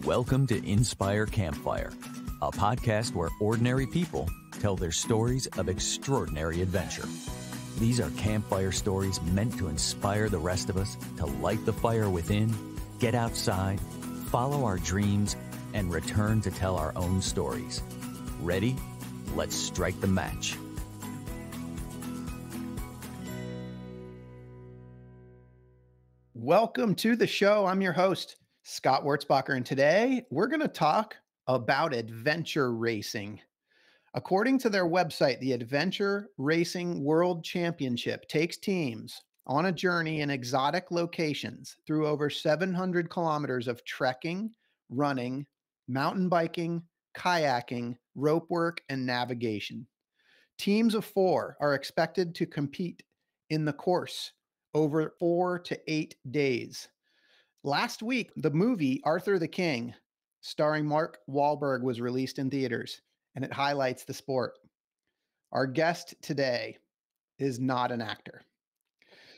Welcome to Inspire Campfire, a podcast where ordinary people tell their stories of extraordinary adventure. These are campfire stories meant to inspire the rest of us to light the fire within, get outside, follow our dreams, and return to tell our own stories. Ready? Let's strike the match. Welcome to the show. I'm your host, Scott Wurzbacher, and today we're going to talk about adventure racing. According to their website, the Adventure Racing World Championship takes teams on a journey in exotic locations through over 700 kilometers of trekking, running, mountain biking, kayaking, rope work, and navigation. Teams of 4 are expected to compete in the course over 4 to 8 days. Last week, the movie Arthur the King, starring Mark Wahlberg, was released in theaters, and it highlights the sport. Our guest today is not an actor.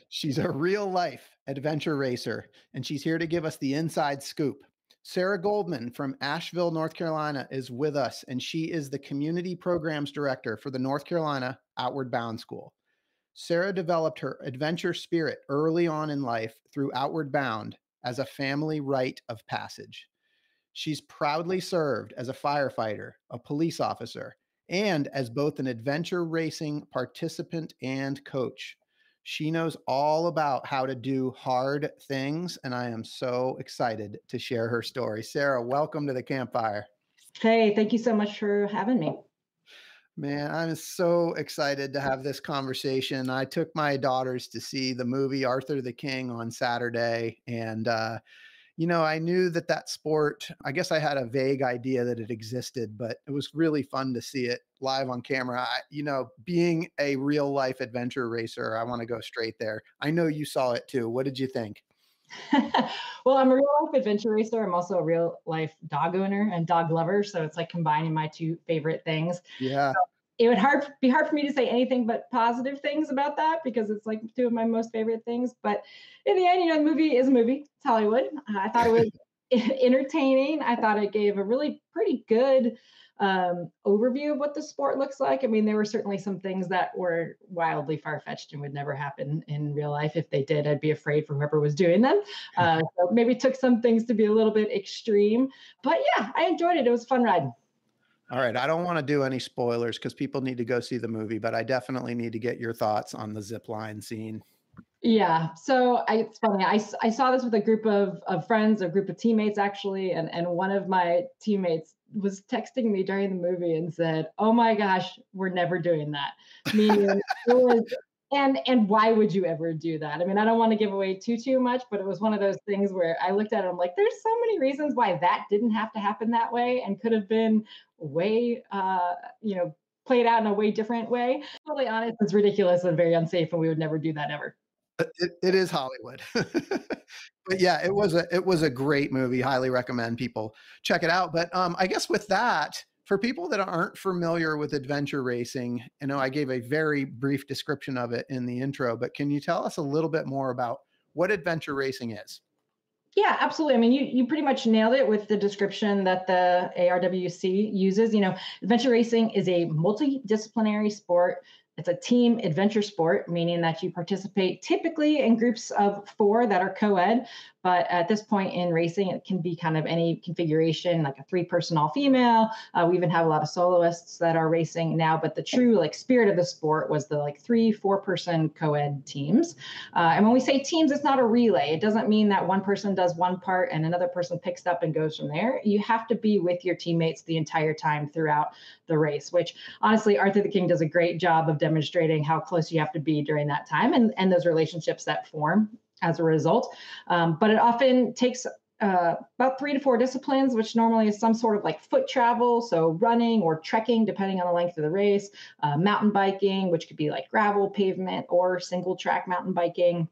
She's a real-life adventure racer, and she's here to give us the inside scoop. Sarah Goldman from Asheville, North Carolina, is with us, and she is the Community Programs Director for the North Carolina Outward Bound School. Sarah developed her adventure spirit early on in life through Outward Bound as a family rite of passage. She's proudly served as a firefighter, a police officer, and as both an adventure racing participant and coach. She knows all about how to do hard things, and I am so excited to share her story. Sarah, welcome to the campfire. Hey, thank you so much for having me. Man, I'm so excited to have this conversation. I took my daughters to see the movie Arthur the King on Saturday, and I knew that sport, I guess I had a vague idea that it existed, but it was really fun to see it live on camera. Being a real life adventure racer, I want to go straight there. I know you saw it too. What did you think? Well, I'm a real life adventure racer. I'm also a real life dog owner and dog lover. So it's like combining my two favorite things. Yeah. So it would be hard for me to say anything but positive things about that because it's like two of my most favorite things. But in the end, the movie is a movie. It's Hollywood. I thought it was entertaining. I thought it gave a really pretty good overview of what the sport looks like. I mean, there were certainly some things that were wildly far-fetched and would never happen in real life. If they did, I'd be afraid for whoever was doing them. So maybe took some things to be a little bit extreme. But yeah, I enjoyed it. It was a fun ride. All right. I don't want to do any spoilers because people need to go see the movie, but I definitely need to get your thoughts on the zip line scene. Yeah. So it's funny. I saw this with a group of friends, a group of teammates actually. And one of my teammates was texting me during the movie and said, "Oh my gosh, we're never doing that." Meaning it was, and why would you ever do that? I mean, I don't want to give away too much, but it was one of those things where I looked at it, I'm like, there's so many reasons why that didn't have to happen that way and could have been way, played out in a way different way. Totally honest, it's ridiculous and very unsafe, and we would never do that ever. It is Hollywood. But yeah, it was a great movie. Highly recommend people check it out. But I guess with that, for people that aren't familiar with adventure racing, I gave a very brief description of it in the intro, but can you tell us a little bit more about what adventure racing is? Yeah, absolutely. I mean, you pretty much nailed it with the description that the ARWC uses. Adventure racing is a multidisciplinary sport. It's a team adventure sport, meaning that you participate typically in groups of 4 that are co-ed. But at this point in racing, it can be kind of any configuration, like a 3-person all-female. We even have a lot of soloists that are racing now. But the true spirit of the sport was the 3-4-person co-ed teams. And when we say teams, it's not a relay. It doesn't mean that one person does one part and another person picks up and goes from there. You have to be with your teammates the entire time throughout the race, which honestly, Arthur the King does a great job of demonstrating how close you have to be during that time and those relationships that form as a result. But it often takes about 3 to 4 disciplines, which normally is some sort of foot travel, so running or trekking, depending on the length of the race, mountain biking, which could be gravel, pavement, or single track mountain biking.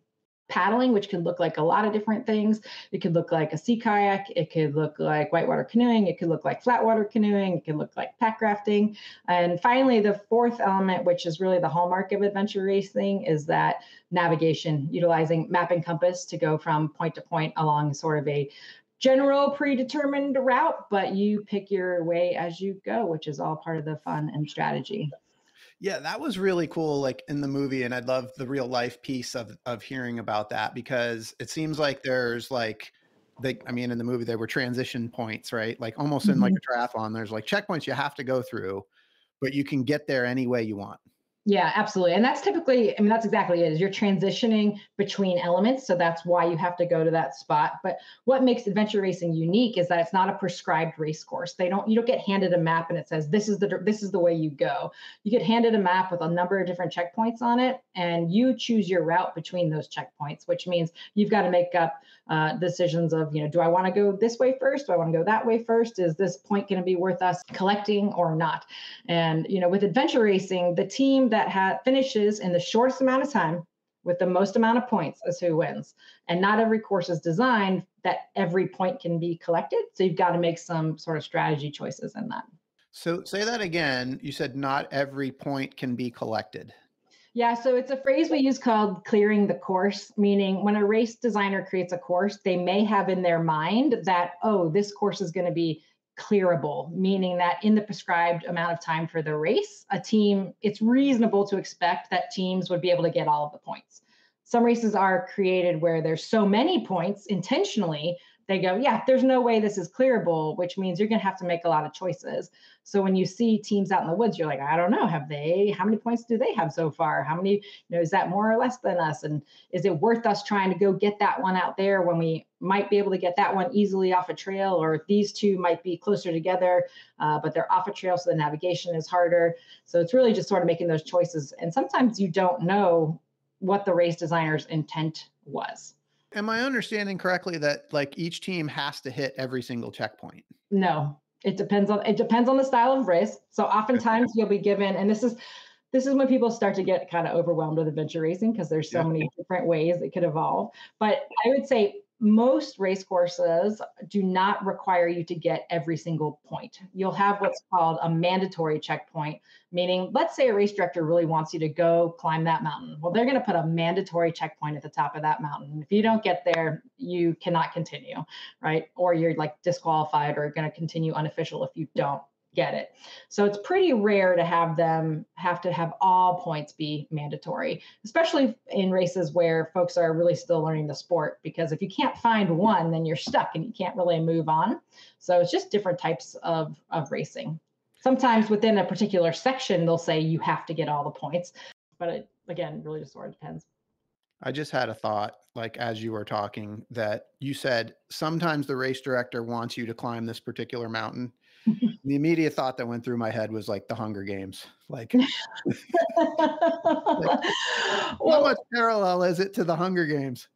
Paddling, which can look like a lot of different things. It could look like a sea kayak. It could look like whitewater canoeing. It could look like flatwater canoeing. It could look like pack rafting. And finally, the 4th element, which is really the hallmark of adventure racing, is that navigation, utilizing map and compass to go from point to point along sort of a general predetermined route, but you pick your way as you go, which is all part of the fun and strategy. Yeah, that was really cool, like in the movie, and I'd love the real life piece of hearing about that, because it seems like there's like I mean, in the movie there were transition points, right? Like almost in like Mhm. a triathlon, there's like checkpoints you have to go through, but you can get there any way you want. Yeah, absolutely. And that's typically, I mean, that's exactly it, is you're transitioning between elements. So that's why you have to go to that spot. But what makes adventure racing unique is that it's not a prescribed race course. You don't get handed a map and it says, this is the way you go. You get handed a map with a number of different checkpoints on it, and you choose your route between those checkpoints, which means you've got to make up decisions of, do I want to go this way first? Do I want to go that way first? Is this point going to be worth us collecting or not? And with adventure racing, the team that finishes in the shortest amount of time with the most amount of points is who wins. And not every course is designed that every point can be collected. So you've got to make some sort of strategy choices in that. So say that again. You said not every point can be collected. Yeah, so it's a phrase we use called clearing the course, meaning when a race designer creates a course, they may have in their mind that, oh, this course is going to be clearable, meaning that in the prescribed amount of time for the race, it's reasonable to expect that teams would be able to get all of the points. Some races are created where there's so many points intentionally, they go, yeah, there's no way this is clearable, which means you're going to have to make a lot of choices. So when you see teams out in the woods, you're like, I don't know, how many points do they have so far? How many, is that more or less than us? And is it worth us trying to go get that one out there when we might be able to get that one easily off a trail, or these two might be closer together, but they're off a trail, so the navigation is harder. So it's really just sort of making those choices. And sometimes you don't know what the race designer's intent was. Am I understanding correctly that like each team has to hit every single checkpoint? No, it depends on the style of race. So oftentimes you'll be given, and this is when people start to get kind of overwhelmed with adventure racing because there's so Yeah. many different ways it could evolve. But I would say most race courses do not require you to get every single point. You'll have what's called a mandatory checkpoint, meaning let's say a race director really wants you to go climb that mountain. Well, they're going to put a mandatory checkpoint at the top of that mountain. If you don't get there, you cannot continue, right? Or you're like disqualified or going to continue unofficial if you don't get it. So it's pretty rare to have them have to have all points be mandatory, especially in races where folks are really still learning the sport, because if you can't find one, then you're stuck and you can't really move on. So it's just different types of racing. Sometimes within a particular section, they'll say you have to get all the points, but it, again, really just sort of depends. I just had a thought, like as you were talking, that you said sometimes the race director wants you to climb this particular mountain. The immediate thought that went through my head was like the Hunger Games. Like how much Well, parallel is it to the Hunger Games?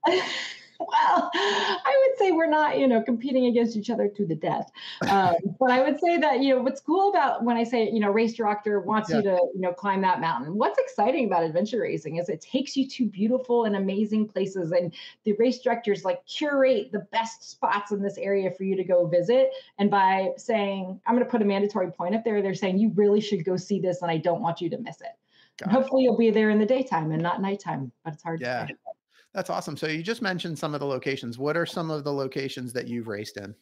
well, I would say we're not, competing against each other to the death. But I would say that, what's cool about when I say, race director wants Yeah. you to, climb that mountain. What's exciting about adventure racing is it takes you to beautiful and amazing places. And the race directors like curate the best spots in this area for you to go visit. And by saying, I'm going to put a mandatory point up there, they're saying you really should go see this and I don't want you to miss it. And Got it. hopefully you'll be there in the daytime and not nighttime, but it's hard to Yeah. say. That's awesome. So you just mentioned some of the locations. What are some of the locations that you've raced in?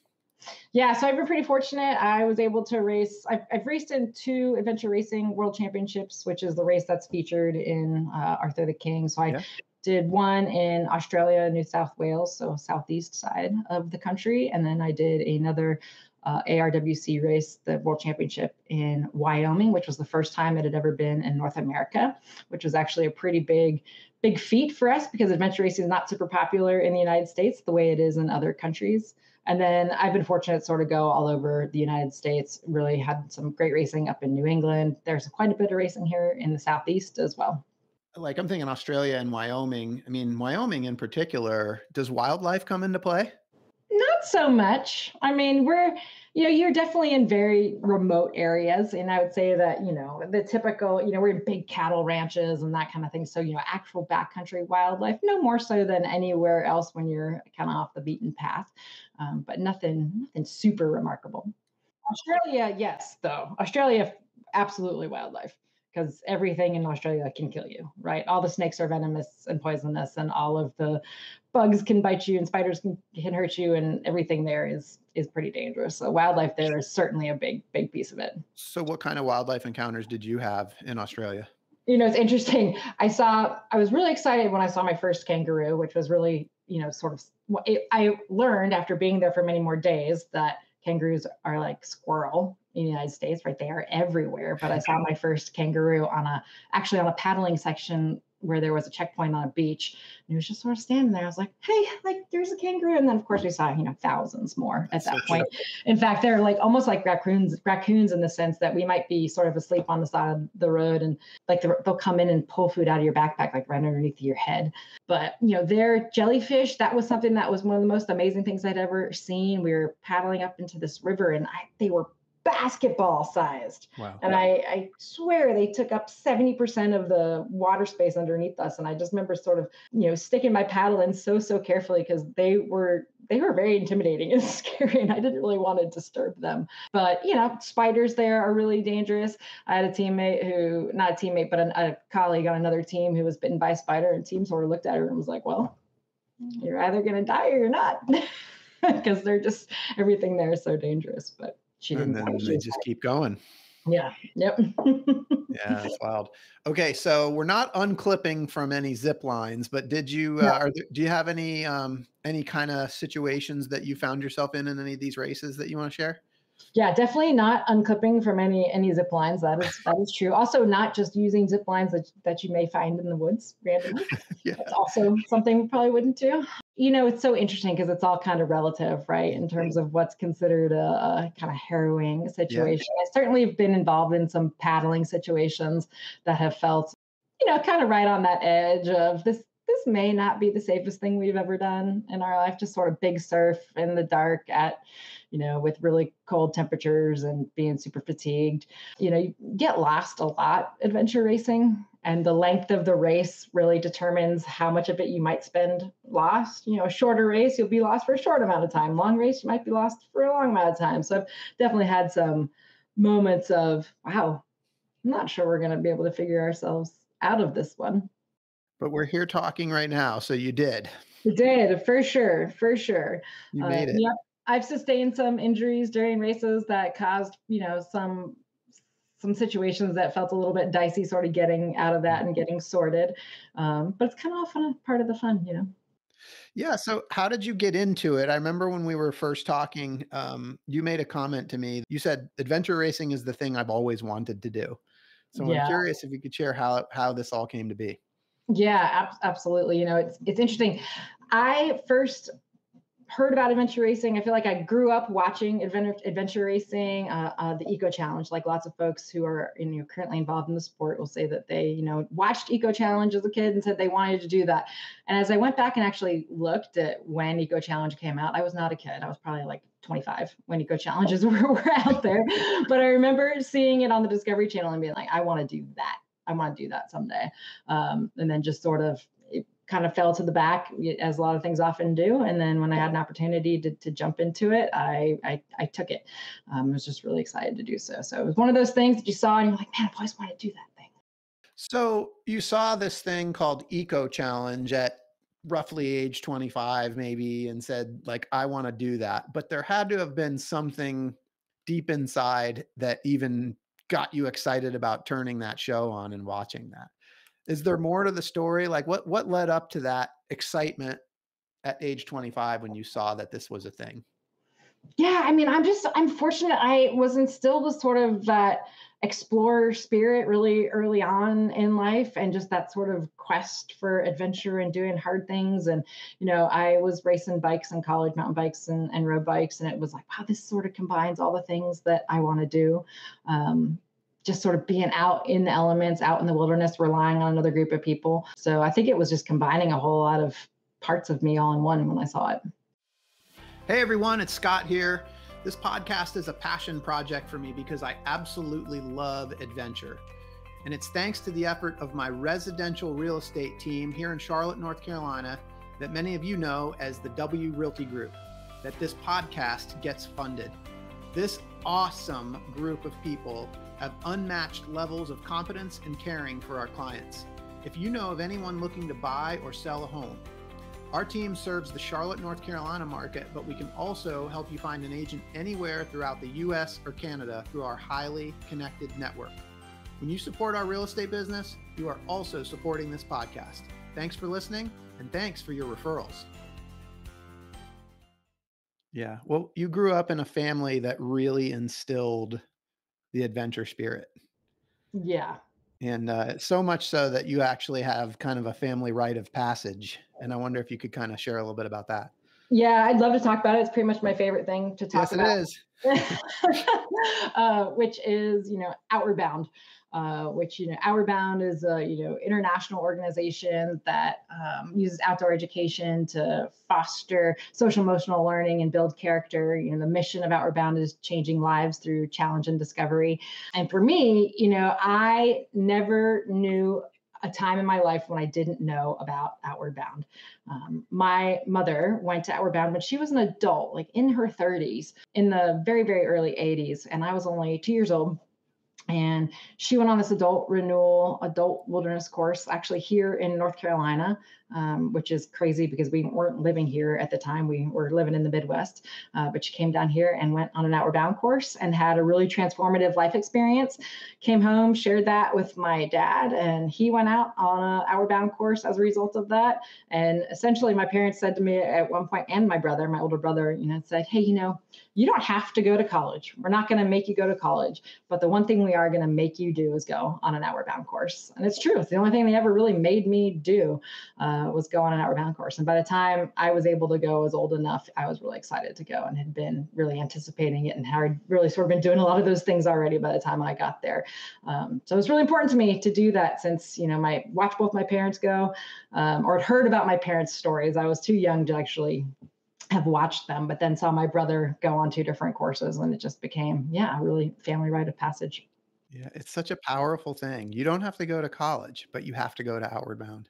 Yeah, so I've been pretty fortunate. I was able to race. I've raced in two adventure racing world championships, which is the race that's featured in Arthur the King. So I Yeah. did one in Australia, New South Wales, so southeast side of the country, and then I did another ARWC race, the world championship in Wyoming, which was the first time it had ever been in North America, which was actually a pretty big feat for us because adventure racing is not super popular in the United States the way it is in other countries. And then I've been fortunate to sort of go all over the United States, really had some great racing up in New England. There's quite a bit of racing here in the Southeast as well. Like I'm thinking Australia and Wyoming. I mean, Wyoming in particular, does wildlife come into play? Not so much. I mean, you're definitely in very remote areas. And I would say that, the typical, we're in big cattle ranches and that kind of thing. So, actual backcountry wildlife, no more so than anywhere else when you're kind of off the beaten path. But nothing super remarkable. Australia, yes, though. Australia, absolutely wildlife. because everything in Australia can kill you, right? All the snakes are venomous and poisonous, and all of the bugs can bite you, and spiders can hurt you, and everything there is pretty dangerous. So wildlife there is certainly a big piece of it. So what kind of wildlife encounters did you have in Australia? It's interesting. I was really excited when I saw my first kangaroo, which was really, I learned after being there for many more days that kangaroos are like squirrel in the United States, right? They are everywhere. But I saw my first kangaroo actually on a paddling section where there was a checkpoint on a beach. And he was just sort of standing there. I was like, hey, like there's a kangaroo. And then of course we saw, thousands more at that point. In fact, they're like almost like raccoons in the sense that we might be sort of asleep on the side of the road, and like they'll come in and pull food out of your backpack, like right underneath your head. But, they're jellyfish. That was something that was one of the most amazing things I'd ever seen. We were paddling up into this river, and they were basketball sized. Wow. And I swear they took up 70% of the water space underneath us. And I just remember sort of, sticking my paddle in so carefully, because they were very intimidating and scary, and I didn't really want to disturb them. But, spiders there are really dangerous. I had a teammate not a teammate, but a colleague on another team who was bitten by a spider, and team sort of looked at her and was like, well, you're either going to die or you're not, because everything there is so dangerous. But she didn't. And then they just keep going. Yeah. Yep. Yeah, that's wild. Okay, so we're not unclipping from any zip lines, but did you? Do you have any kind of situations that you found yourself in any of these races that you want to share? Yeah, definitely not unclipping from any zip lines. That is true. Also, not just using zip lines that you may find in the woods randomly. Yeah. That's also something we probably wouldn't do. It's so interesting because it's all kind of relative, right? In terms of what's considered a kind of harrowing situation. Yeah. I certainly have been involved in some paddling situations that have felt, kind of right on that edge of this may not be the safest thing we've ever done in our life. Just sort of big surf in the dark with really cold temperatures and being super fatigued. You get lost a lot adventure racing, and the length of the race really determines how much of it you might spend lost. A shorter race, you'll be lost for a short amount of time. Long race, you might be lost for a long amount of time. So I've definitely had some moments of, wow, I'm not sure we're going to be able to figure ourselves out of this one. But we're here talking right now, so you did. You did, for sure. You made it. Yep. I've sustained some injuries during races that caused, some situations that felt a little bit dicey, sort of getting out of that and getting sorted. But it's kind of all fun, part of the fun, Yeah. So how did you get into it? I remember when we were first talking, you made a comment to me. You said adventure racing is the thing I've always wanted to do. So I'm curious if you could share how this all came to be. Yeah, absolutely. It's interesting. I first heard about adventure racing. I feel like I grew up watching adventure racing, the Eco Challenge. Like lots of folks who are currently involved in the sport will say that they watched Eco Challenge as a kid and said they wanted to do that. And as I went back and actually looked at when Eco Challenge came out, I was not a kid. I was probably like 25 when Eco Challenges were out there. But I remember seeing it on the Discovery Channel and being like, I want to do that. I want to do that someday. And then just sort of it kind of fell to the back, as a lot of things often do. And then when I had an opportunity to jump into it, I took it. I was just really excited to do so. So it was one of those things that you saw and you're like, man, I've always wanted to do that thing. So you saw this thing called Eco Challenge at roughly age 25 maybe, and said like, I want to do that. But there had to have been something deep inside that even got you excited about turning that show on and watching that. Is there more to the story? Like what led up to that excitement at age 25 when you saw that this was a thing? Yeah, I mean, I'm fortunate. I was instilled with sort of that explorer spirit really early on in life, and just that sort of quest for adventure and doing hard things. And, I was racing bikes in college, mountain bikes and road bikes. And it was like, wow, this sort of combines all the things that I want to do. Just sort of being out in the elements, out in the wilderness, relying on another group of people. So I think it was just combining a whole lot of parts of me all in one when I saw it. Hey everyone, it's Scott here. This podcast is a passion project for me because I absolutely love adventure. And it's thanks to the effort of my residential real estate team here in Charlotte, North Carolina, that many of you know as the W Realty Group, that this podcast gets funded. This awesome group of people have unmatched levels of competence and caring for our clients. If you know of anyone looking to buy or sell a home, our team serves the Charlotte, North Carolina market, but we can also help you find an agent anywhere throughout the US or Canada through our highly connected network. When you support our real estate business, you are also supporting this podcast. Thanks for listening, and thanks for your referrals. Yeah, well, you grew up in a family that really instilled the adventure spirit. Yeah. And so much so that you actually have kind of a family rite of passage. And I wonder if you could kind of share a little bit about that. Yeah, I'd love to talk about it. It's pretty much my favorite thing to talk about. Yes, it is. Which is, Outward Bound. Outward Bound is a, international organization that uses outdoor education to foster social emotional learning and build character. The mission of Outward Bound is changing lives through challenge and discovery. And for me, I never knew a time in my life when I didn't know about Outward Bound. My mother went to Outward Bound when she was an adult, like in her 30s, in the very, very early 80s. And I was only 2 years old. And she went on this adult wilderness course, actually here in North Carolina, which is crazy because we weren't living here at the time. We were living in the Midwest, but she came down here and went on an Outward Bound course and had a really transformative life experience. Came home, shared that with my dad, and he went out on an Outward Bound course as a result of that. And essentially, my parents said to me at one point, and my older brother, said, "Hey, you don't have to go to college. We're not going to make you go to college, but the one thing we are going to make you do is go on an Outward Bound course." And it's true. It's the only thing they ever really made me do was go on an Outward Bound course. And by the time I was able to go, I was old enough, I was really excited to go and had been really anticipating it and had really sort of been doing a lot of those things already by the time I got there. So it's really important to me to do that since, I watched both my parents go or had heard about my parents' stories. I was too young to actually have watched them, but then saw my brother go on 2 different courses and it just became, a really family rite of passage. Yeah, it's such a powerful thing. You don't have to go to college, but you have to go to Outward Bound.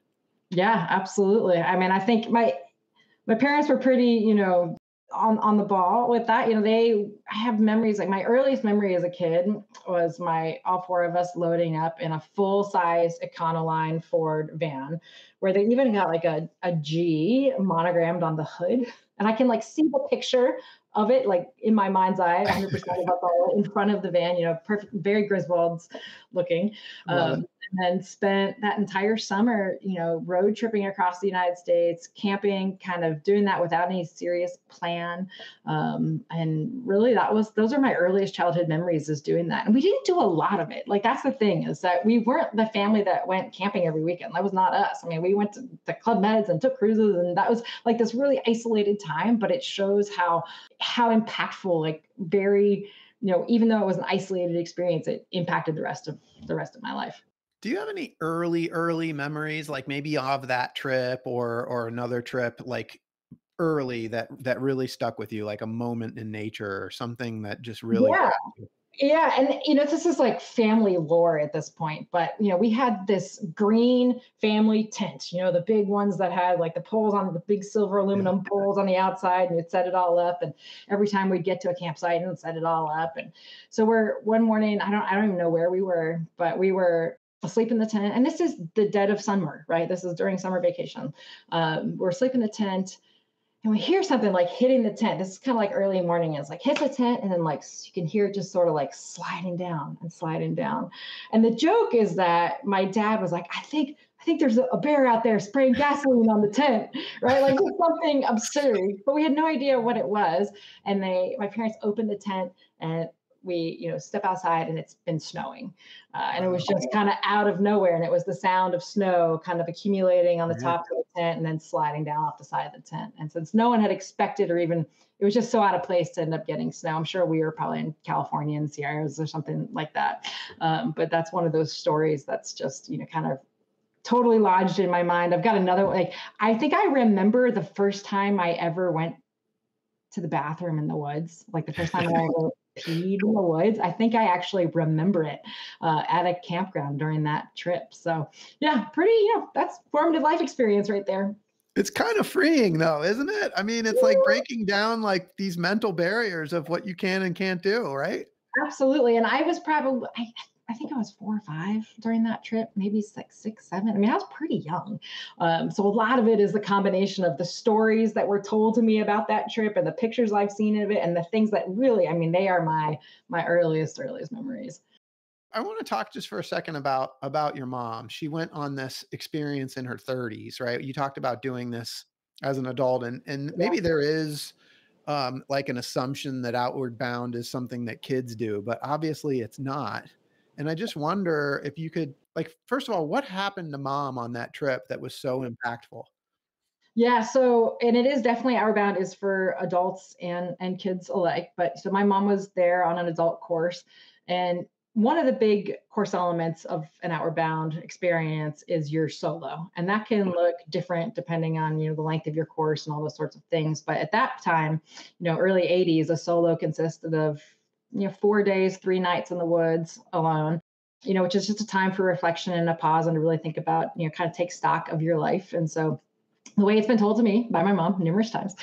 Yeah, absolutely. I mean, I think my parents were pretty, on the ball with that. I have memories, like my earliest memory as a kid was all 4 of us loading up in a full-size Econoline Ford van where they even got like a G monogrammed on the hood. And I can see the picture of it, like in my mind's eye, 100% about all in front of the van, perfect, very Griswold's looking. And then spent that entire summer, road tripping across the United States, camping, kind of doing that without any serious plan. And really those are my earliest childhood memories, is doing that. And we didn't do a lot of it. Like, that's the thing, is that we weren't the family that went camping every weekend. That was not us. I mean, we went to Club Meds and took cruises, and that was like this really isolated time, but it shows how impactful, like very, even though it was an isolated experience, it impacted the rest of my life. Do you have any early memories, like maybe of that trip or another trip, like early that really stuck with you, like a moment in nature or something that just really Yeah. grabbed you? Yeah. And, this is like family lore at this point, but, we had this green family tent, the big ones that had like the poles on the big silver aluminum poles on the outside, and you'd set it all up. And every time we'd get to a campsite and set it all up. And so one morning, I don't even know where we were, but we were asleep in the tent. And this is the dead of summer, right? This is during summer vacation. We're asleep in the tent. And we hear something like hitting the tent. This is kind of like early morning. It's like hits the tent, and then like you can hear it just sort of like sliding down and sliding down. And the joke is that my dad was like, I think there's a bear out there spraying gasoline on the tent, right? Like just something absurd. But we had no idea what it was. And my parents opened the tent, and we, step outside, and it's been snowing. And it was just kind of out of nowhere. And it was the sound of snow kind of accumulating on the top of the tent and then sliding down off the side of the tent. And since no one had expected, or even, it was just so out of place to end up getting snow. I'm sure we were probably in California and Sierras or something like that. But that's one of those stories that's just, kind of totally lodged in my mind. I've got another one. Like, I think I remember the first time I ever went to the bathroom in the woods, like the first time I ever peed in the woods. I think I actually remember it at a campground during that trip. So yeah, pretty, that's formative life experience right there. It's kind of freeing though, isn't it? I mean, it's like breaking down like these mental barriers of what you can and can't do, right? Absolutely. And I was probably, I think I was 4 or 5 during that trip, maybe like 6, 7. I mean, I was pretty young. So a lot of it is the combination of the stories that were told to me about that trip and the pictures I've seen of it and the things that really, I mean, they are my earliest memories. I want to talk just for a second about your mom. She went on this experience in her 30s, right? You talked about doing this as an adult, and Yeah. maybe there is like an assumption that outward bound is something that kids do, but obviously it's not. And I just wonder if you could, like, first of all, what happened to mom on that trip that was so impactful? Yeah, so and it is definitely Outward Bound is for adults and kids alike. But so my mom was there on an adult course, and one of the big course elements of an Outward Bound experience is your solo, and that can look different depending on the length of your course and all those sorts of things. But at that time, early '80s, a solo consisted of 4 days, 3 nights in the woods alone. Which is just a time for reflection and a pause and to really think about, kind of take stock of your life. And so the way it's been told to me by my mom numerous times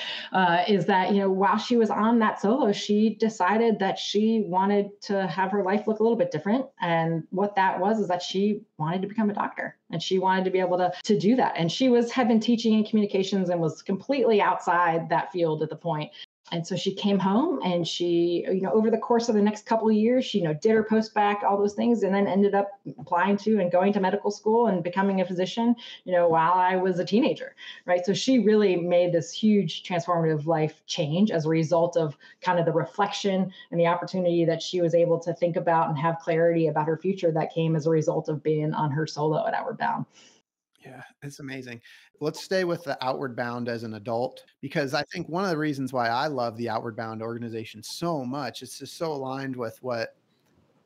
is that while she was on that solo, she decided that she wanted to have her life look a little bit different, and what that was is that she wanted to become a doctor, and she wanted to be able to do that. And she had been teaching in communications and was completely outside that field at the point. And so she came home and she, over the course of the next couple of years, she, did her post-bac, all those things, and then ended up applying to and going to medical school and becoming a physician, while I was a teenager, right? So she really made this huge transformative life change as a result of kind of the reflection and the opportunity that she was able to think about and have clarity about her future that came as a result of being on her solo at Outward Bound. Yeah, it's amazing. Let's stay with the Outward Bound as an adult, because I think one of the reasons why I love the Outward Bound organization so much, it's just so aligned with what,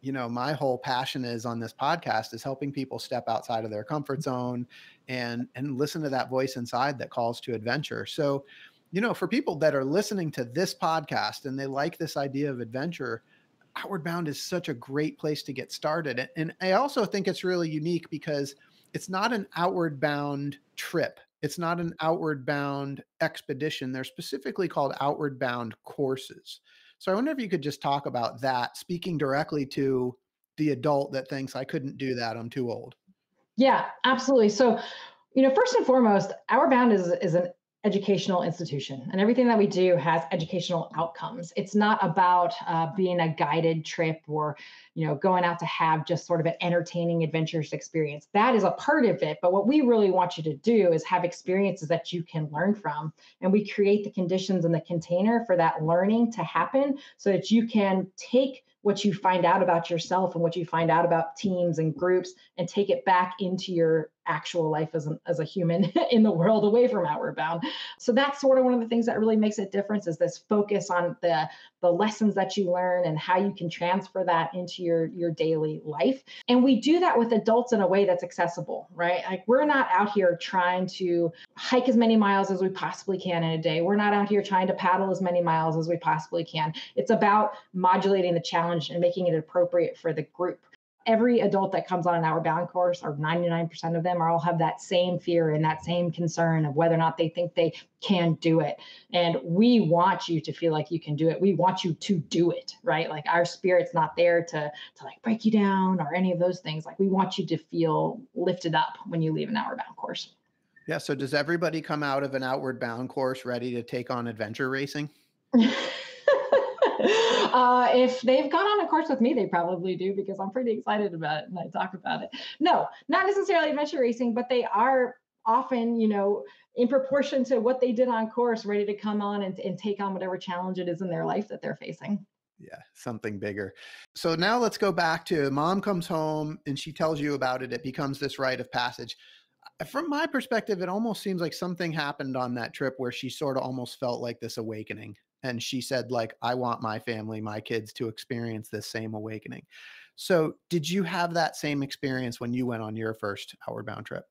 my whole passion is on this podcast, is helping people step outside of their comfort zone and listen to that voice inside that calls to adventure. So, for people that are listening to this podcast and they like this idea of adventure, Outward Bound is such a great place to get started. And I also think it's really unique because it's not an outward bound trip. It's not an outward bound expedition. They're specifically called outward bound courses. So I wonder if you could just talk about that, speaking directly to the adult that thinks I couldn't do that, I'm too old. Yeah, absolutely. So, first and foremost, Outward Bound is an educational institution, and everything that we do has educational outcomes. It's not about being a guided trip or, going out to have just sort of an entertaining, adventurous experience. That is a part of it. But what we really want you to do is have experiences that you can learn from, and we create the conditions and the container for that learning to happen so that you can take what you find out about yourself and what you find out about teams and groups and take it back into your actual life as a human in the world away from Outward Bound. So that's sort of one of the things that really makes it different is this focus on the lessons that you learn and how you can transfer that into your daily life. And we do that with adults in a way that's accessible, right? Like we're not out here trying to hike as many miles as we possibly can in a day. We're not out here trying to paddle as many miles as we possibly can. It's about modulating the challenge and making it appropriate for the group. Every adult that comes on an Outward Bound course, or 99% of them, all have that same fear and that same concern of whether or not they think they can do it. And we want you to feel like you can do it. We want you to do it, right? Like our spirit's not there to like break you down or any of those things. Like we want you to feel lifted up when you leave an Outward Bound course. Yeah. So does everybody come out of an Outward Bound course ready to take on adventure racing? If they've gone on a course with me, they probably do because I'm pretty excited about it and I talk about it. No, not necessarily adventure racing, but they are often, in proportion to what they did on course, ready to come on and take on whatever challenge it is in their life that they're facing. Yeah, something bigger. So now let's go back to mom comes home and she tells you about it. It becomes this rite of passage. From my perspective, it almost seems like something happened on that trip where she sort of almost felt like this awakening. And she said, like, I want my family, my kids to experience this same awakening. So did you have that same experience when you went on your first Outward Bound trip?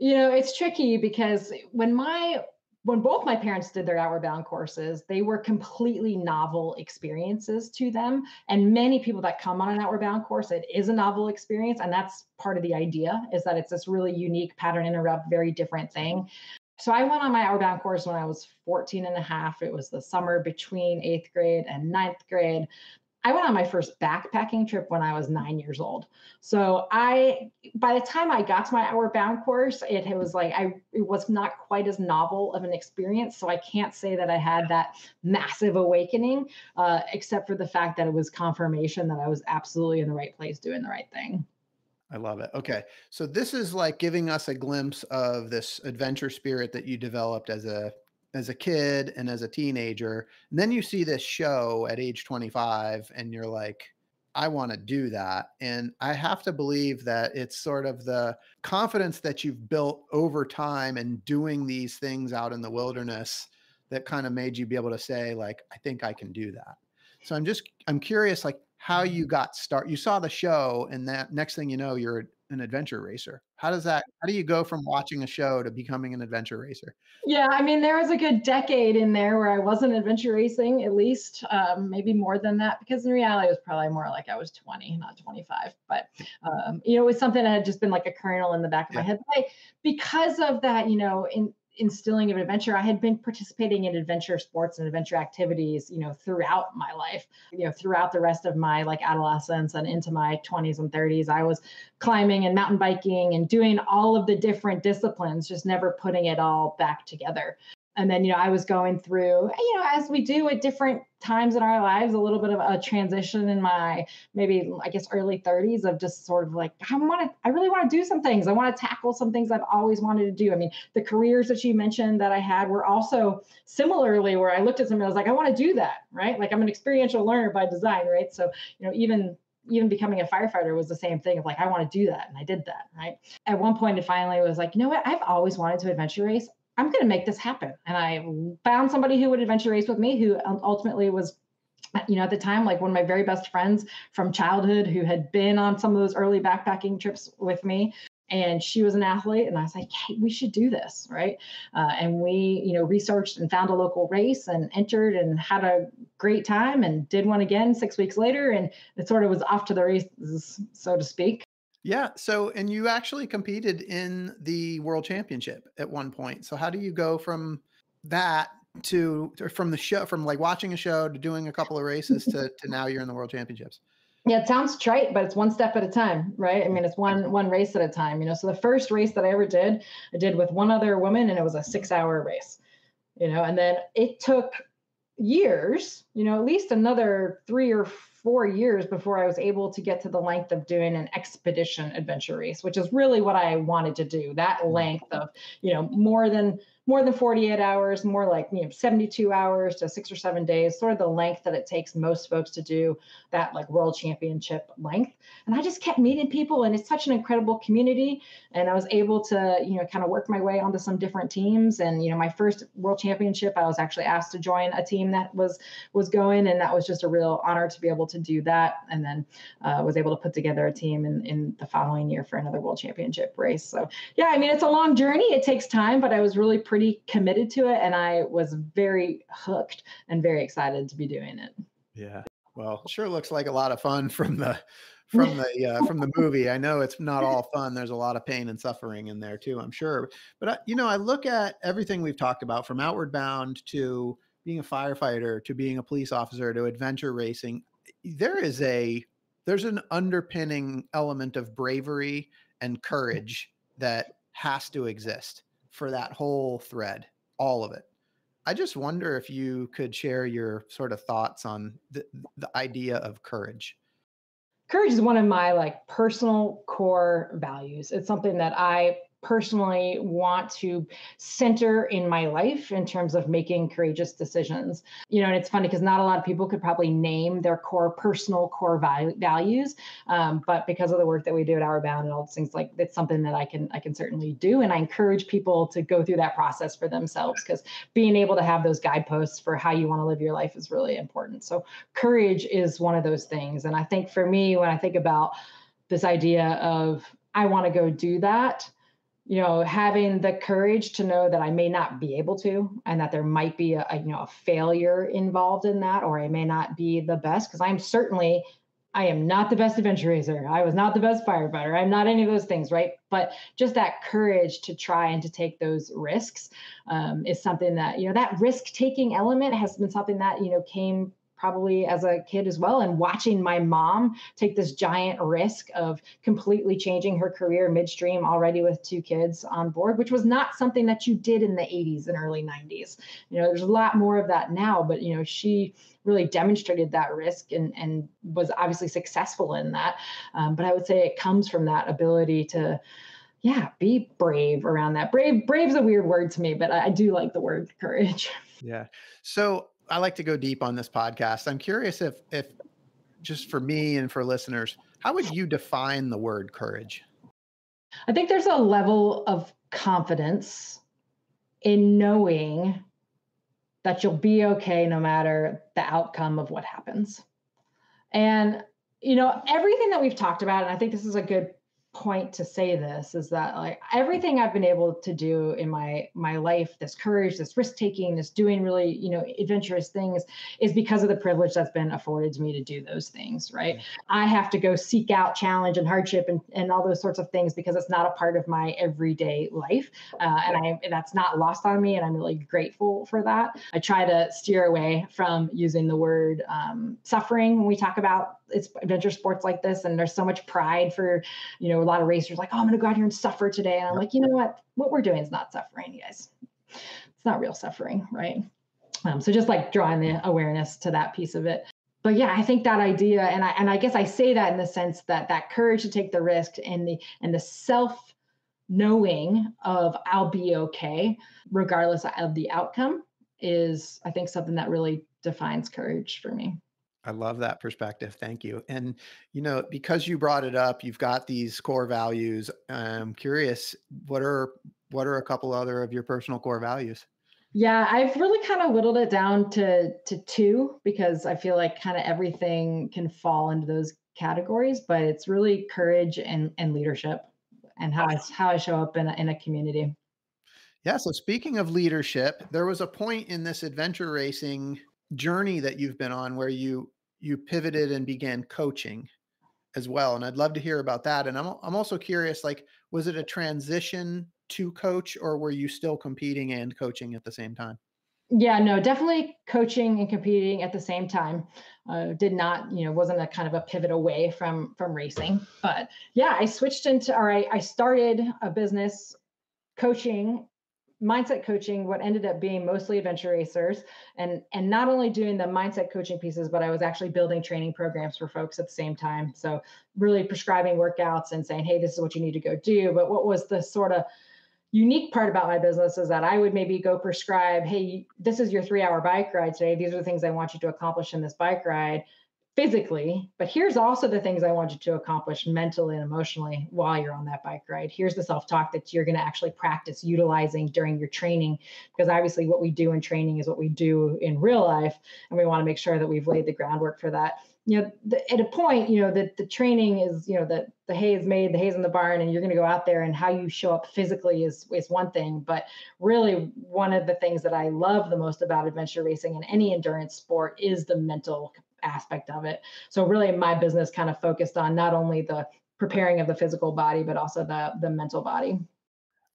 It's tricky because when both my parents did their Outward Bound courses, they were completely novel experiences to them. And many people that come on an Outward Bound course, it is a novel experience. And that's part of the idea is that it's this really unique pattern interrupt, very different thing. So I went on my Outward Bound course when I was 14 and a half. It was the summer between eighth grade and ninth grade. I went on my first backpacking trip when I was 9 years old. So by the time I got to my Outward Bound course, it was like it was not quite as novel of an experience. So I can't say that I had that massive awakening, except for the fact that it was confirmation that I was absolutely in the right place doing the right thing. I love it. Okay. So this is like giving us a glimpse of this adventure spirit that you developed as a kid and as a teenager. And then you see this show at age 25 and you're like, I want to do that. And I have to believe that it's sort of the confidence that you've built over time and doing these things out in the wilderness that kind of made you be able to say like, I think I can do that. So I'm curious, like how you got started. You saw the show and that next thing you know, you're an adventure racer. How do you go from watching a show to becoming an adventure racer? Yeah, I mean, there was a good decade in there where I wasn't adventure racing, at least maybe more than that, because in reality, it was probably more like I was 20, not 25. But, it was something that had just been like a kernel in the back of my Yeah. head. But because of that, instilling of adventure, I had been participating in adventure sports and adventure activities, throughout my life, throughout the rest of my like adolescence and into my 20s and 30s. I was climbing and mountain biking and doing all of the different disciplines, just never putting it all back together. And then, I was going through, as we do at different times in our lives, a little bit of a transition in my maybe, I guess, early 30s of just sort of like, I really want to do some things. I want to tackle some things I've always wanted to do. I mean, the careers that you mentioned that I had were also similarly where I looked at something, I was like, I want to do that, right? Like I'm an experiential learner by design, right? So, even becoming a firefighter was the same thing of like, I want to do that. And I did that, right? At one point, it finally was like, you know what? I've always wanted to adventure race. I'm going to make this happen. And I found somebody who would adventure race with me, who ultimately was, at the time, like one of my very best friends from childhood who had been on some of those early backpacking trips with me. And she was an athlete. And I was like, hey, we should do this. Right. And we, researched and found a local race and entered and had a great time and did one again 6 weeks later. And it sort of was off to the races, so to speak. Yeah. So, and you actually competed in the world championship at one point. So how do you go from that from the show, from like watching a show to doing a couple of races to now you're in the world championships? Yeah, it sounds trite, but it's one step at a time, right? I mean, it's one race at a time. So the first race that I ever did, I did with one other woman, and it was a 6-hour race. And then it took years, at least another 3 or 4 years before I was able to get to the length of doing an expedition adventure race, which is really what I wanted to do. That length of, more than 48 hours, more like, 72 hours to 6 or 7 days, sort of the length that it takes most folks to do that like world championship length. And I just kept meeting people, and it's such an incredible community. And I was able to, kind of work my way onto some different teams. And, my first world championship, I was actually asked to join a team that was going, and that was just a real honor to be able to do that. And then was able to put together a team in the following year for another world championship race. So yeah, I mean, it's a long journey. It takes time, but I was really pretty committed to it. And I was very hooked and very excited to be doing it. Yeah. Well, sure looks like a lot of fun from the movie. I know it's not all fun. There's a lot of pain and suffering in there too, I'm sure. But I look at everything we've talked about, from Outward Bound to being a firefighter to being a police officer to adventure racing. There's an underpinning element of bravery and courage that has to exist for that whole thread, all of it. I just wonder if you could share your sort of thoughts on the idea of courage. Courage is one of my like personal core values. It's something that I personally want to center in my life in terms of making courageous decisions. And it's funny because not a lot of people could probably name their personal core values, but because of the work that we do at Outward Bound and all those things, like it's something that I can certainly do, and I encourage people to go through that process for themselves, because being able to have those guideposts for how you want to live your life is really important. So courage is one of those things, and I think for me, when I think about this idea of I want to go do that, having the courage to know that I may not be able to, and that there might be a failure involved in that, or I may not be the best, because I'm certainly I am not the best adventure racer. I was not the best firefighter. I'm not any of those things, right? But just that courage to try and to take those risks is something that, that risk-taking element has been something that, came probably as a kid as well. And watching my mom take this giant risk of completely changing her career midstream already with 2 kids on board, which was not something that you did in the 80s and early 90s. There's a lot more of that now, but, she really demonstrated that risk and was obviously successful in that. But I would say it comes from that ability to, be brave around that. Brave's a weird word to me, but I do like the word courage. Yeah. So I like to go deep on this podcast. I'm curious if just for me and for listeners, how would you define the word courage? I think there's a level of confidence in knowing that you'll be okay no matter the outcome of what happens. And, everything that we've talked about, and I think this is a good point to say this, is that like everything I've been able to do in my life, this courage, this risk taking, this doing really, adventurous things, is because of the privilege that's been afforded to me to do those things, right? I have to go seek out challenge and hardship and all those sorts of things because it's not a part of my everyday life. And that's not lost on me. And I'm really grateful for that. I try to steer away from using the word suffering when we talk about it's adventure sports like this. And there's so much pride for, a lot of racers like, oh, I'm going to go out here and suffer today. And I'm like, you know what we're doing is not suffering, you guys. It's not real suffering, right? So just like drawing the awareness to that piece of it. But yeah, I think that idea, and I guess I say that in the sense that courage to take the risk and the self knowing of I'll be okay, regardless of the outcome, is I think something that really defines courage for me. I love that perspective. Thank you. And, because you brought it up, you've got these core values. I'm curious, what are a couple other of your personal core values? Yeah, I've really kind of whittled it down to 2 because I feel like kind of everything can fall into those categories, but it's really courage and leadership and how I show up in a community. Yeah. So speaking of leadership, there was a point in this adventure racing journey that you've been on where you pivoted and began coaching as well. And I'd love to hear about that. And I'm also curious, like, was it a transition to coach, or were you still competing and coaching at the same time? Yeah, no, definitely coaching and competing at the same time. Did not, wasn't a kind of a pivot away from racing. But yeah, I switched into, or I started a business coaching, mindset coaching, what ended up being mostly adventure racers, and not only doing the mindset coaching pieces, but I was actually building training programs for folks at the same time. So really prescribing workouts and saying, hey, this is what you need to go do. But what was the sort of unique part about my business is that I would maybe go prescribe, hey, this is your 3-hour bike ride today. These are the things I want you to accomplish in this bike ride physically, but here's also the things I want you to accomplish mentally and emotionally while you're on that bike ride. Here's the self-talk that you're going to actually practice utilizing during your training, because obviously what we do in training is what we do in real life. And we want to make sure that we've laid the groundwork for that. At a point, that the training is, that the hay is made, the hay's in the barn, and you're going to go out there, and how you show up physically is one thing. But really, one of the things that I love the most about adventure racing and any endurance sport is the mental aspect of it. So really, my business kind of focused on not only the preparing of the physical body, but also the mental body.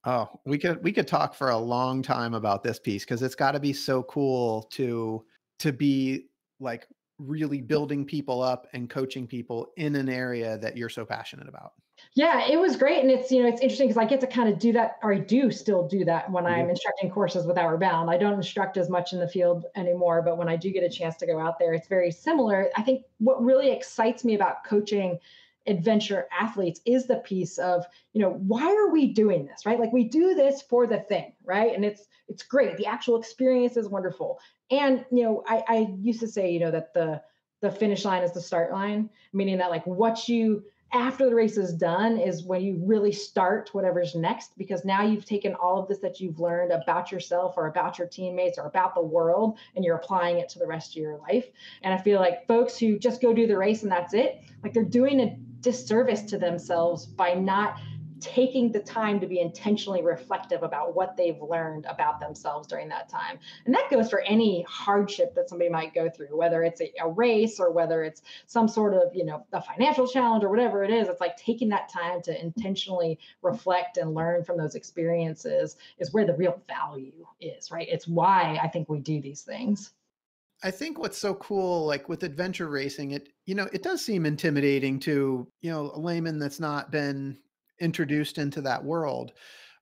Oh, we could talk for a long time about this piece, because it's got to be so cool to be like really building people up and coaching people in an area that you're so passionate about. Yeah, it was great. And it's, it's interesting because I get to kind of do that, or I do still do that when I'm instructing courses with Outward Bound. I don't instruct as much in the field anymore, but when I do get a chance to go out there, it's very similar. I think what really excites me about coaching adventure athletes is the piece of, why are we doing this, right? Like, we do this for the thing, right? And it's great. The actual experience is wonderful. And, I used to say, that the finish line is the start line, meaning that like after the race is done is when you really start whatever's next, because now you've taken all of this that you've learned about yourself or about your teammates or about the world, and you're applying it to the rest of your life. And I feel like folks who just go do the race and that's it, like they're doing a disservice to themselves by not taking the time to be intentionally reflective about what they've learned about themselves during that time. And that goes for any hardship that somebody might go through, whether it's a race or whether it's some sort of, a financial challenge or whatever it is. It's like taking that time to intentionally reflect and learn from those experiences is where the real value is, right? It's why I think we do these things. I think what's so cool, like with adventure racing, it does seem intimidating to, a layman that's not been introduced into that world.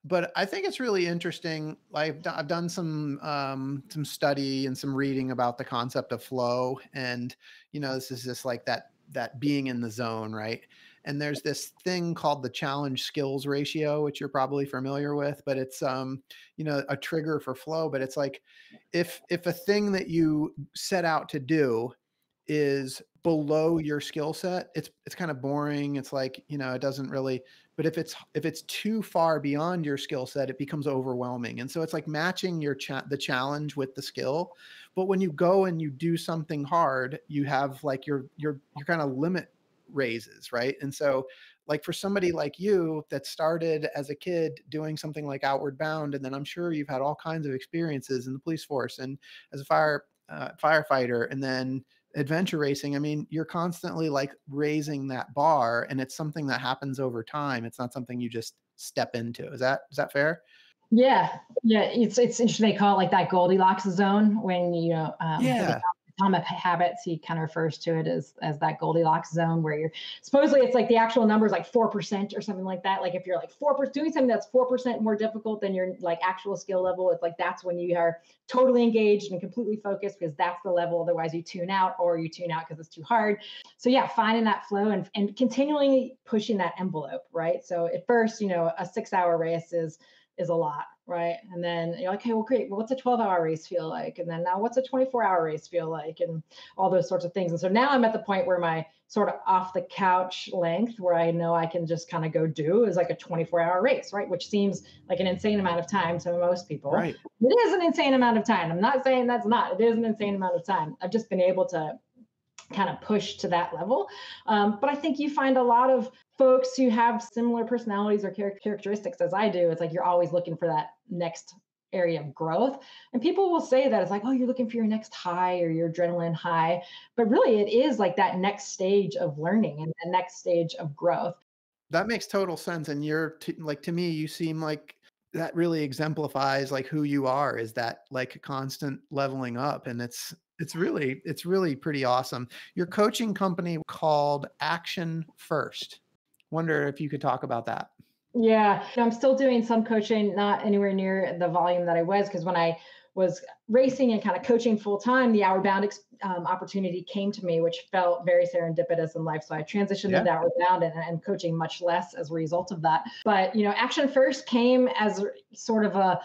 But I think it's really interesting. I've done some study and some reading about the concept of flow. And, this is just like that being in the zone, right? And there's this thing called the challenge skills ratio, which you're probably familiar with, but it's, a trigger for flow. But it's like, if a thing that you set out to do is below your skill set, it's kind of boring. It's like, it doesn't really, but if it's too far beyond your skill set, it becomes overwhelming. And so it's like matching the challenge with the skill. But when you go and you do something hard, you have like your kind of limit raises, right? And so like for somebody like you that started as a kid doing something like Outward Bound, and then I'm sure you've had all kinds of experiences in the police force and as a firefighter, and then adventure racing. I mean, you're constantly like raising that bar, and it's something that happens over time. It's not something you just step into. Is that fair? Yeah. It's interesting. They call it like that Goldilocks zone when Yeah. Atomic Habits, he kind of refers to it as that Goldilocks zone where you're supposedly it's like the actual number is like 4% or something like that. Like if you're like 4% doing something that's 4% more difficult than your like actual skill level, it's like that's when you are totally engaged and completely focused because that's the level. Otherwise you tune out or you tune out because it's too hard. So yeah, finding that flow and continually pushing that envelope, right? So at first, a 6-hour race is a lot, right? And then you're like, okay, well, great. Well, what's a 12-hour race feel like? And then now what's a 24-hour race feel like? And all those sorts of things. And so now I'm at the point where my sort of off the couch length where I know I can just kind of go do is like a 24-hour race, right? Which seems like an insane amount of time to most people. Right. It is an insane amount of time. I'm not saying that's not. It is an insane amount of time. I've just been able to kind of push to that level. But I think you find a lot of folks who have similar personalities or characteristics as I do. It's like you're always looking for that next area of growth. And people will say that it's like, oh, you're looking for your next high or your adrenaline high. But really, it is like that next stage of learning and the next stage of growth. That makes total sense. And like, to me, you seem like that really exemplifies like who you are, is that like constant leveling up. And it's really pretty awesome. Your coaching company called Action First. Wonder if you could talk about that. Yeah, I'm still doing some coaching, not anywhere near the volume that I was, because when I was racing and kind of coaching full time, the Outward Bound opportunity came to me, which felt very serendipitous in life. So I transitioned into Outward Bound and coaching much less as a result of that. But Action First came as sort of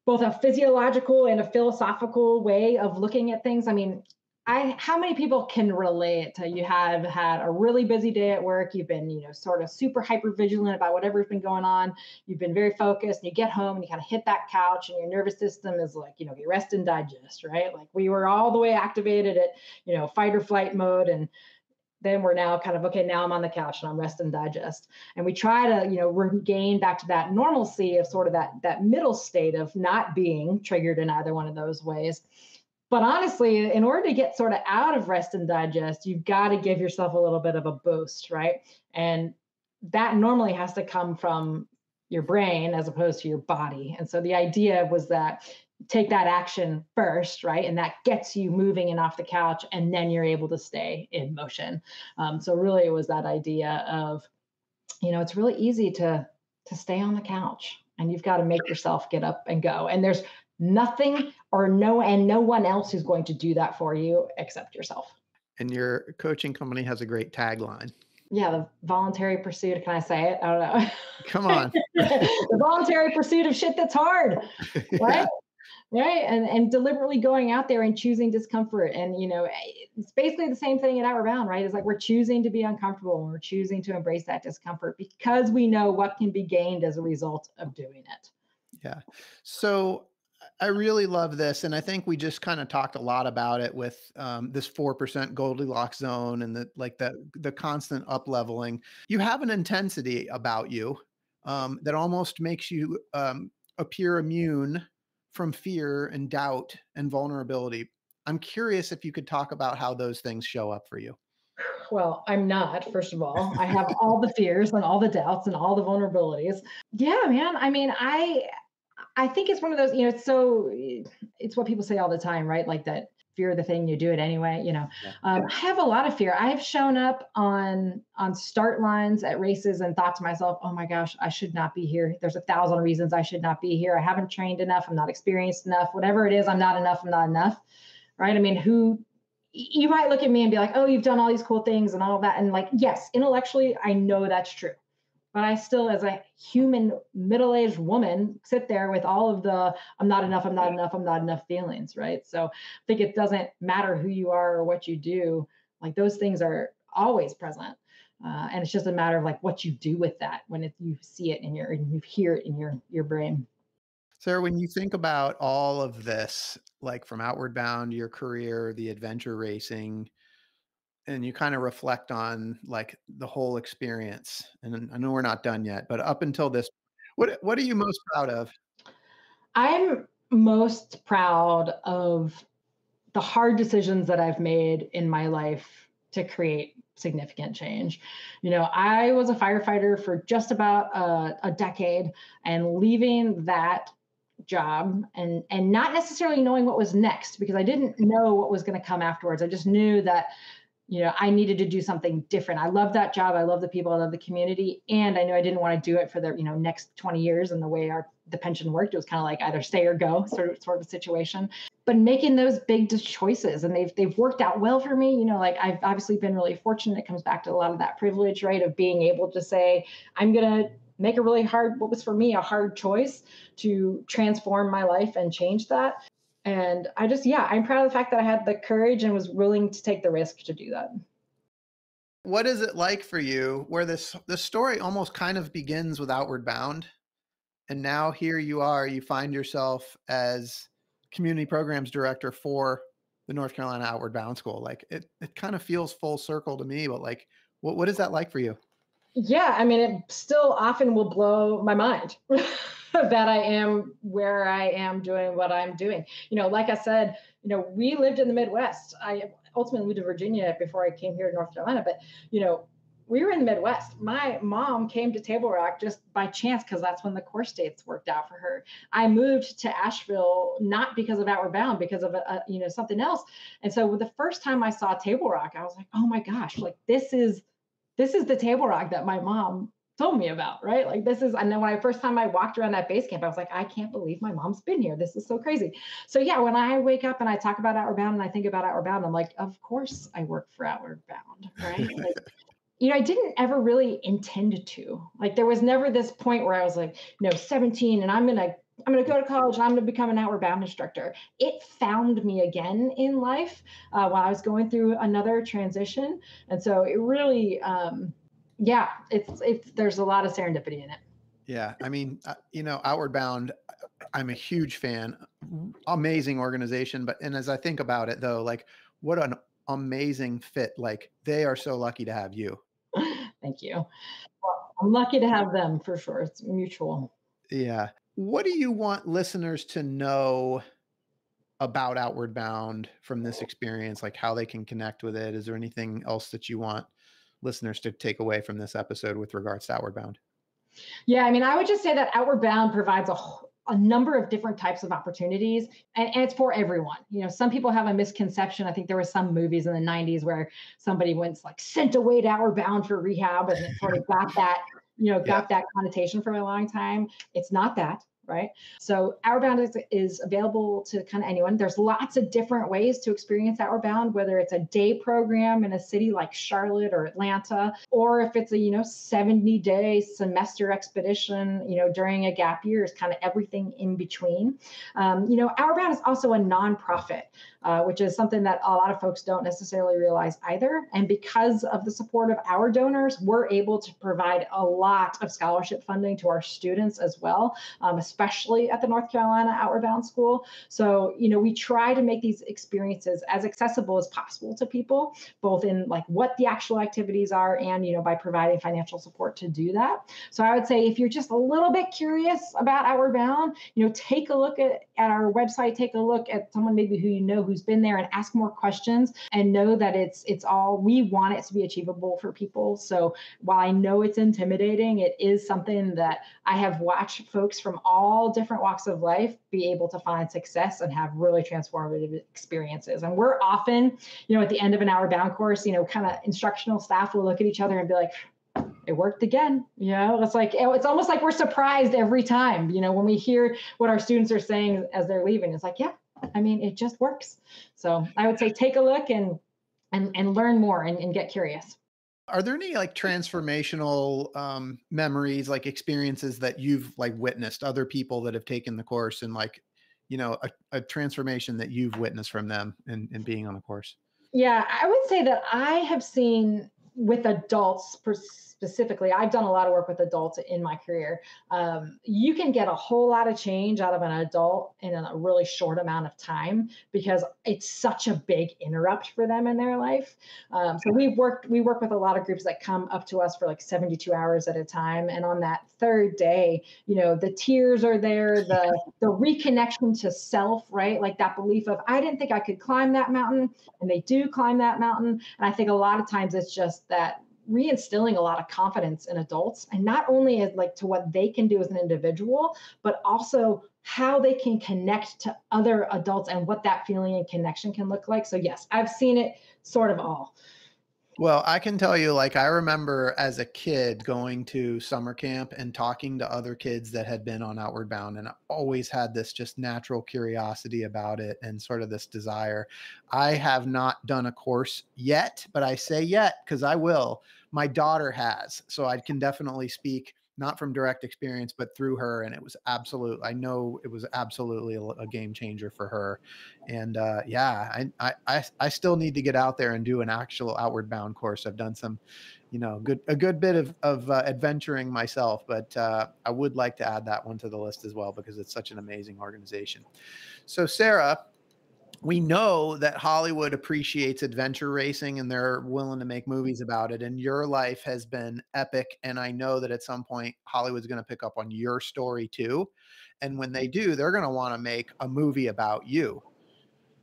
both a physiological and a philosophical way of looking at things. I mean, how many people can relate to you have had a really busy day at work? You've been, sort of super hyper vigilant about whatever's been going on. You've been very focused and you get home and you kind of hit that couch and your nervous system is like, you rest and digest, right? Like we were all the way activated at, fight or flight mode. And then we're now kind of, okay, now I'm on the couch and I'm rest and digest. And we try to, regain back to that normalcy of sort of that middle state of not being triggered in either one of those ways. But honestly, in order to get sort of out of rest and digest, you've got to give yourself a little bit of a boost, right? And that normally has to come from your brain as opposed to your body. And so the idea was that take that action first, right? And that gets you moving and off the couch, and then you're able to stay in motion. So really it was that idea of, it's really easy to stay on the couch and you've got to make yourself get up and go. And there's nothing no one else who's going to do that for you except yourself. And your coaching company has a great tagline. Yeah, the voluntary pursuit. Can I say it? I don't know. Come on. The voluntary pursuit of shit that's hard, right? Yeah. Right. And deliberately going out there and choosing discomfort. And, it's basically the same thing at Outward Bound, right? It's like we're choosing to be uncomfortable and we're choosing to embrace that discomfort because we know what can be gained as a result of doing it. Yeah. So I really love this. And I think we just kind of talked a lot about it with this 4% Goldilocks zone and the constant up leveling. You have an intensity about you. that almost makes you appear immune from fear and doubt and vulnerability. I'm curious if you could talk about how those things show up for you. Well, I'm not, first of all. I have all the fears and all the doubts and all the vulnerabilities. Yeah, man. I mean, I think it's one of those, it's what people say all the time, right? Like that fear the thing, you do it anyway, Yeah. I have a lot of fear. I have shown up on start lines at races and thought to myself, oh my gosh, I should not be here. There's 1,000 reasons I should not be here. I haven't trained enough. I'm not experienced enough. Whatever it is, I'm not enough. I'm not enough. Right. I mean, you might look at me and be like, oh, you've done all these cool things and all that. And like, yes, intellectually, I know that's true. But I still, as a human middle-aged woman, sit there with all of the I'm not enough, I'm not enough, I'm not enough feelings, right? So I think it doesn't matter who you are or what you do. Like those things are always present. And it's just a matter of like what you do with that when you see it and you hear it in your brain. Sarah, when you think about all of this, like from Outward Bound, your career, the adventure racing, and you kind of reflect on like the whole experience, and I know we're not done yet, but up until this, what are you most proud of? I'm most proud of the hard decisions that I've made in my life to create significant change. I was a firefighter for just about a decade, and leaving that job and not necessarily knowing what was next, because I didn't know what was going to come afterwards. I just knew that I needed to do something different. I love that job. I love the people. I love the community. And I knew I didn't want to do it for the, next 20 years. And the way the pension worked, it was kind of like either stay or go sort of a situation. But making those big choices, and they've worked out well for me. Like I've obviously been really fortunate. It comes back to a lot of that privilege, right? Of being able to say, I'm going to make what was for me a hard choice to transform my life and change that. And I'm proud of the fact that I had the courage and was willing to take the risk to do that. What is it like for you where this story almost kind of begins with Outward Bound, and now here you are, you find yourself as community programs director for the North Carolina Outward Bound School? Like it kind of feels full circle to me, but like, what is that like for you? Yeah, I mean, it still often will blow my mind that I am where I am doing what I'm doing. Like I said, we lived in the Midwest. I ultimately moved to Virginia before I came here to North Carolina, but, we were in the Midwest. My mom came to Table Rock just by chance because that's when the course dates worked out for her. I moved to Asheville not because of Outward Bound, because of something else. And so the first time I saw Table Rock, I was like, oh my gosh, like this is the Table Rock that my mom told me about, right? Like and then when first time I walked around that base camp, I was like, I can't believe my mom's been here. This is so crazy. So yeah, when I wake up and I talk about Outward Bound and I think about Outward Bound, I'm like, of course I work for Outward Bound, right? Like, I didn't ever really intend to. Like there was never this point where I was like, 17 and I'm gonna go to college and I'm gonna become an Outward Bound instructor. It found me again in life while I was going through another transition. And so it really, there's a lot of serendipity in it. Yeah. I mean, Outward Bound, I'm a huge fan, amazing organization. And as I think about it though, like what an amazing fit. Like they are so lucky to have you. Thank you. Well, I'm lucky to have them for sure. It's mutual. Yeah. What do you want listeners to know about Outward Bound from this experience? Like how they can connect with it? Is there anything else that you want listeners to take away from this episode with regards to Outward Bound? Yeah, I mean, I would just say that Outward Bound provides a number of different types of opportunities, and it's for everyone. Some people have a misconception. I think there were some movies in the 90s where somebody went like sent away to Outward Bound for rehab, and it sort of got that, got that connotation for a long time. It's not that. Right. So Outward Bound is available to kind of anyone. There's lots of different ways to experience Outward Bound, whether it's a day program in a city like Charlotte or Atlanta, or if it's a, 70-day semester expedition, during a gap year, is kind of everything in between. Outward Bound is also a nonprofit, which is something that a lot of folks don't necessarily realize either. And because of the support of our donors, we're able to provide a lot of scholarship funding to our students as well, especially at the North Carolina Outward Bound School. So, we try to make these experiences as accessible as possible to people, both in like what the actual activities are and, by providing financial support to do that. So I would say if you're just a little bit curious about Outward Bound, take a look at our website, take a look at someone maybe who who's been there, and ask more questions, and know that it's all, we want it to be achievable for people. So while I know it's intimidating, it is something that I have watched folks from all different walks of life be able to find success and have really transformative experiences. And we're often, at the end of an Outward Bound course, kind of instructional staff will look at each other and be like, it worked again. It's like, it's almost like we're surprised every time, when we hear what our students are saying as they're leaving. It's like, yeah, it just works. So I would say take a look and learn more and get curious. Are there any like transformational memories, like experiences that you've like witnessed, other people that have taken the course, and like, a transformation that you've witnessed from them and being on the course? Yeah, I would say that I have seen with adults specifically, I've done a lot of work with adults in my career. You can get a whole lot of change out of an adult in a really short amount of time because it's such a big interrupt for them in their life. So we work with a lot of groups that come up to us for like 72 hours at a time. And on that third day, the tears are there, the reconnection to self, right? Like that belief of, I didn't think I could climb that mountain, and they do climb that mountain. And I think a lot of times it's just that reinstilling a lot of confidence in adults, and not only as like to what they can do as an individual, but also how they can connect to other adults and what that feeling and connection can look like. So yes, I've seen it sort of all. Well, I can tell you, like, I remember as a kid going to summer camp and talking to other kids that had been on Outward Bound, and I always had this just natural curiosity about it and sort of this desire. I have not done a course yet, but I say yet because I will. My daughter has, so I can definitely speak not from direct experience, but through her. And it was I know it was absolutely a game changer for her. And yeah, I still need to get out there and do an actual Outward Bound course. I've done some, a good bit of adventuring myself, but I would like to add that one to the list as well, because it's such an amazing organization. So Sarah, we know that Hollywood appreciates adventure racing and they're willing to make movies about it. And your life has been epic. And I know that at some point Hollywood's going to pick up on your story too. And when they do, they're going to want to make a movie about you.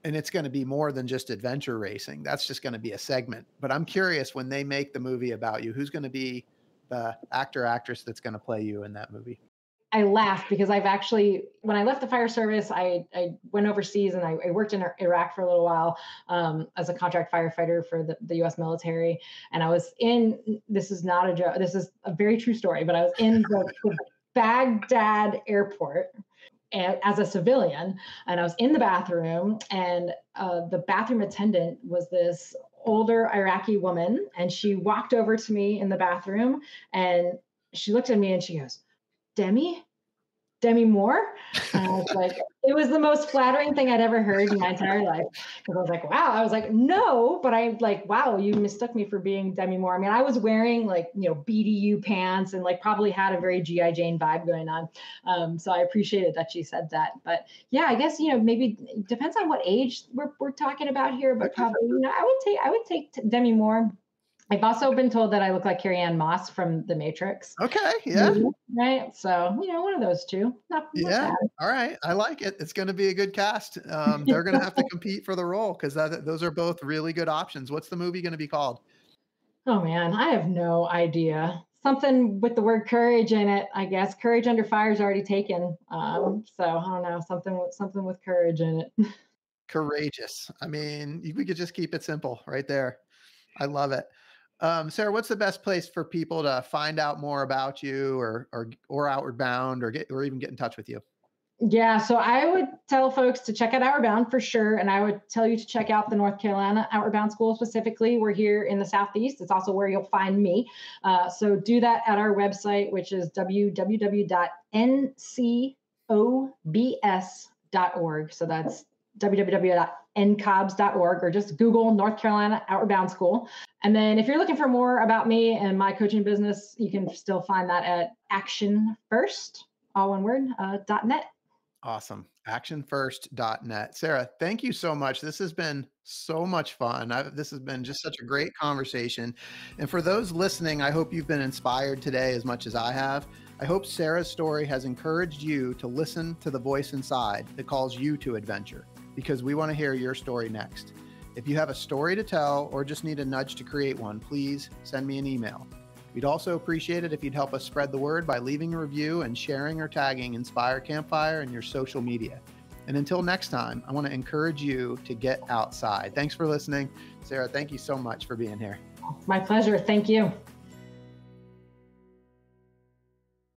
And it's going to be more than just adventure racing. That's just going to be a segment. But I'm curious, when they make the movie about you, who's going to be the actor, actress that's going to play you in that movie? I laugh because I've actually, when I left the fire service, I went overseas and I worked in Iraq for a little while as a contract firefighter for the U.S. military. And I was this is not a joke, this is a very true story, but I was in the Baghdad airport as a civilian, and I was in the bathroom, and the bathroom attendant was this older Iraqi woman, and she walked over to me in the bathroom, and she looked at me and she goes, Demi Moore. And I was like, it was the most flattering thing I'd ever heard in my entire life. Because I was like, wow. I was like, no, but I like, wow, you mistook me for being Demi Moore. I mean, I was wearing like, BDU pants and like probably had a very G.I. Jane vibe going on. So I appreciated that she said that. But yeah, I guess, maybe it depends on what age we're talking about here, but probably, I would take Demi Moore. I've also been told that I look like Carrie-Anne Moss from The Matrix. Okay, yeah. Right? So, one of those two. Not bad. All right. I like it. It's going to be a good cast. They're going to have to compete for the role because those are both really good options. What's the movie going to be called? Oh, man, I have no idea. Something with the word courage in it, I guess. Courage Under Fire is already taken. So I don't know, something with courage in it. Courageous. I mean, we could just keep it simple right there. I love it. Sarah, what's the best place for people to find out more about you or Outward Bound or even get in touch with you? Yeah, so I would tell folks to check out Outward Bound for sure. And I would tell you to check out the North Carolina Outward Bound School specifically. We're here in the Southeast. It's also where you'll find me. So do that at our website, which is www.ncobs.org. So that's www.ncobs.org, or just Google North Carolina Outward Bound School. And then if you're looking for more about me and my coaching business, you can still find that at Action First, all one word, .net. Awesome. Actionfirst.net. Sarah, thank you so much. This has been so much fun. This has been just such a great conversation. And for those listening, I hope you've been inspired today as much as I have. I hope Sarah's story has encouraged you to listen to the voice inside that calls you to adventure, because we want to hear your story next. If you have a story to tell or just need a nudge to create one, please send me an email. We'd also appreciate it if you'd help us spread the word by leaving a review and sharing or tagging Inspire Campfire in your social media. And until next time, I want to encourage you to get outside. Thanks for listening. Sarah, thank you so much for being here. My pleasure. Thank you.